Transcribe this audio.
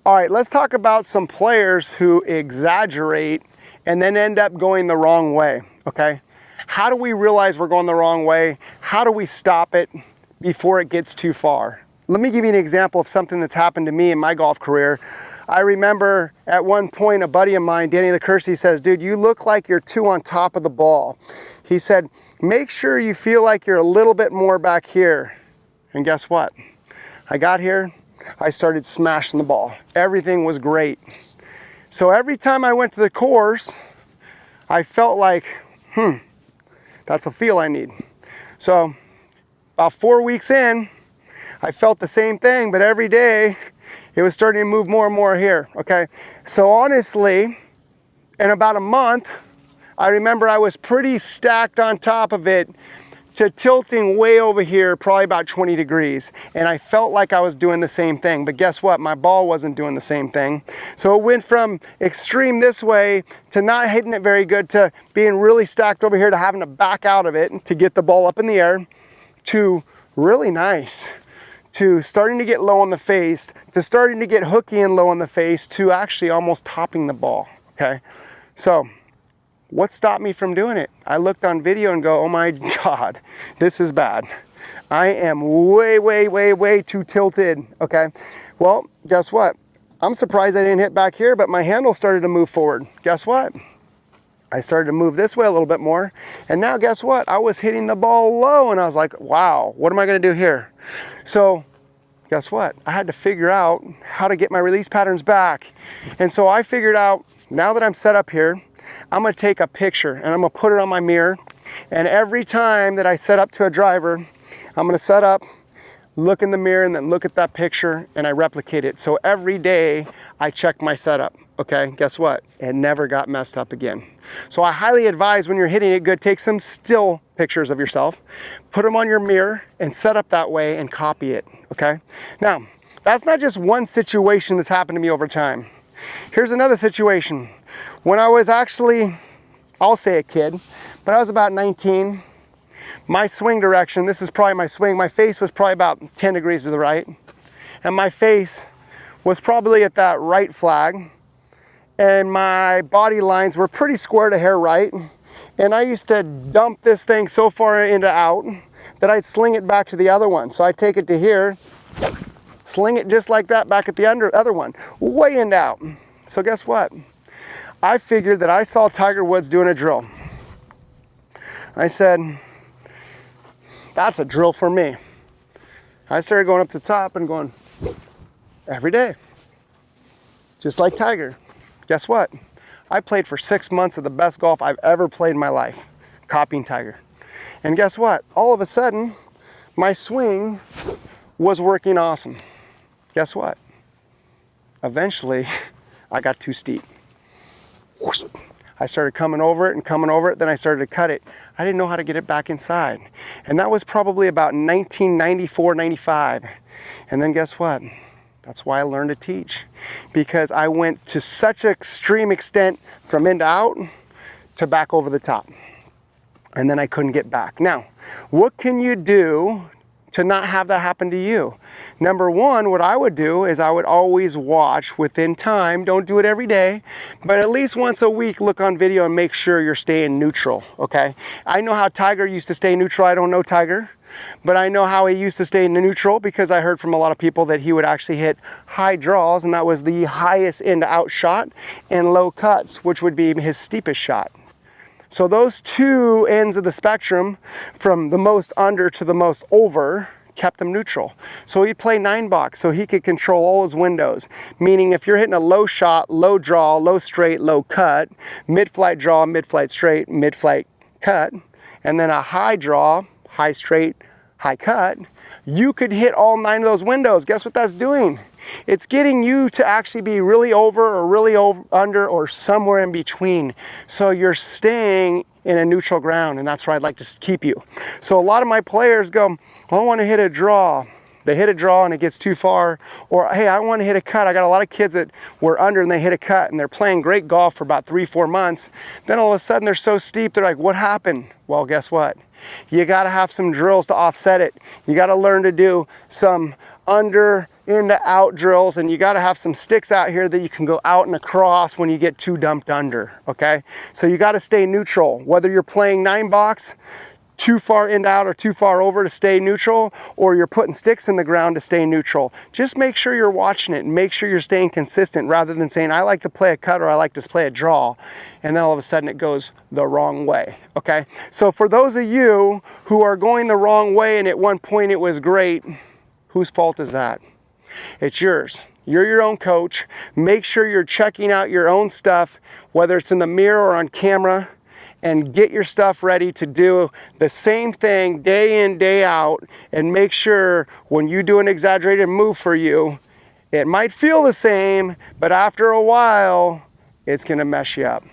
All right, let's talk about some players who exaggerate and then end up going the wrong way, okay? How do we realize we're going the wrong way? How do we stop it before it gets too far? Let me give you an example of something that's happened to me in my golf career. I remember at one point a buddy of mine, Danny LaCursey, says, dude, you look like you're too on top of the ball. He said, make sure you feel like you're a little bit more back here. And guess what? I got here, I started smashing the ball. Everything was great. So every time I went to the course, I felt like, that's a feel I need. So about 4 weeks in, I felt the same thing, but every day it was starting to move more and more here, okay? So honestly, in about a month, I remember I was pretty stacked on top of it to tilting way over here, probably about 20 degrees. And I felt like I was doing the same thing, but guess what? My ball wasn't doing the same thing. So it went from extreme this way to not hitting it very good to being really stacked over here to having to back out of it to get the ball up in the air to really nice, to starting to get low on the face, to starting to get hooky and low on the face, to actually almost topping the ball, okay? So what stopped me from doing it? I looked on video and go, oh my God, this is bad. I am way too tilted, okay? Well, guess what? I'm surprised I didn't hit back here, but my handle started to move forward. Guess what? I started to move this way a little bit more. And now guess what? I was hitting the ball low and I was like, wow, what am I gonna do here? So guess what? I had to figure out how to get my release patterns back. And so I figured out, now that I'm set up here, I'm gonna take a picture and I'm gonna put it on my mirror. And every time that I set up to a driver, I'm gonna set up, look in the mirror, and then look at that picture and I replicate it. So every day I check my setup, okay? Guess what? It never got messed up again. So I highly advise when you're hitting it good, take some still pictures of yourself, put them on your mirror and set up that way and copy it, okay? Now, that's not just one situation that's happened to me over time. Here's another situation. When I was actually, I'll say a kid, but I was about 19, my swing direction, this is probably my swing, my face was probably about 10 degrees to the right, and my face was probably at that right flag, and my body lines were pretty square to hair right, and I used to dump this thing so far into out that I'd sling it back to the other one. So I'd take it to here, sling it just like that back at the other one, way into out. So guess what? I figured that I saw Tiger Woods doing a drill. I said, that's a drill for me. I started going up to the top and going every day, just like Tiger. Guess what? I played for 6 months of the best golf I've ever played in my life, copying Tiger. And guess what? All of a sudden, my swing was working awesome. Guess what? Eventually, I got too steep. I started coming over it, then I started to cut it. I didn't know how to get it back inside. And that was probably about 1994, 95. And then guess what? That's why I learned to teach, because I went to such an extreme extent from in to out to back over the top. And then I couldn't get back. Now, what can you do to not have that happen to you? Number one, what I would do is I would always watch within time. Don't do it every day, but at least once a week, look on video and make sure you're staying neutral, okay? I know how Tiger used to stay neutral. I don't know Tiger, but I know how he used to stay neutral because I heard from a lot of people that he would actually hit high draws, and that was the highest in to out shot, and low cuts, which would be his steepest shot. So those two ends of the spectrum, from the most under to the most over, kept him neutral. So he'd play 9-box so he could control all his windows. Meaning if you're hitting a low shot, low draw, low straight, low cut, mid-flight draw, mid-flight straight, mid-flight cut, and then a high draw, high straight, high cut, you could hit all 9 of those windows. Guess what that's doing? It's getting you to actually be really over or really under or somewhere in between. So you're staying in a neutral ground, and that's where I'd like to keep you. So a lot of my players go, I want to hit a draw. They hit a draw and it gets too far. Or, hey, I want to hit a cut. I got a lot of kids that were under and they hit a cut and they're playing great golf for about 3-4 months. Then all of a sudden they're so steep, they're like, what happened? Well, guess what? You got to have some drills to offset it. You got to learn to do some under into out drills, and you got to have some sticks out here that you can go out and across when you get too dumped under, okay? So you got to stay neutral, whether you're playing 9-box, too far in out or too far over to stay neutral, or you're putting sticks in the ground to stay neutral. Just make sure you're watching it and make sure you're staying consistent rather than saying, I like to play a cut or I like to play a draw, and then all of a sudden it goes the wrong way, okay? So for those of you who are going the wrong way and at one point it was great, whose fault is that? It's yours. You're your own coach. Make sure you're checking out your own stuff, whether it's in the mirror or on camera, and get your stuff ready to do the same thing day in, day out, and make sure when you do an exaggerated move for you, it might feel the same, but after a while, it's gonna mess you up.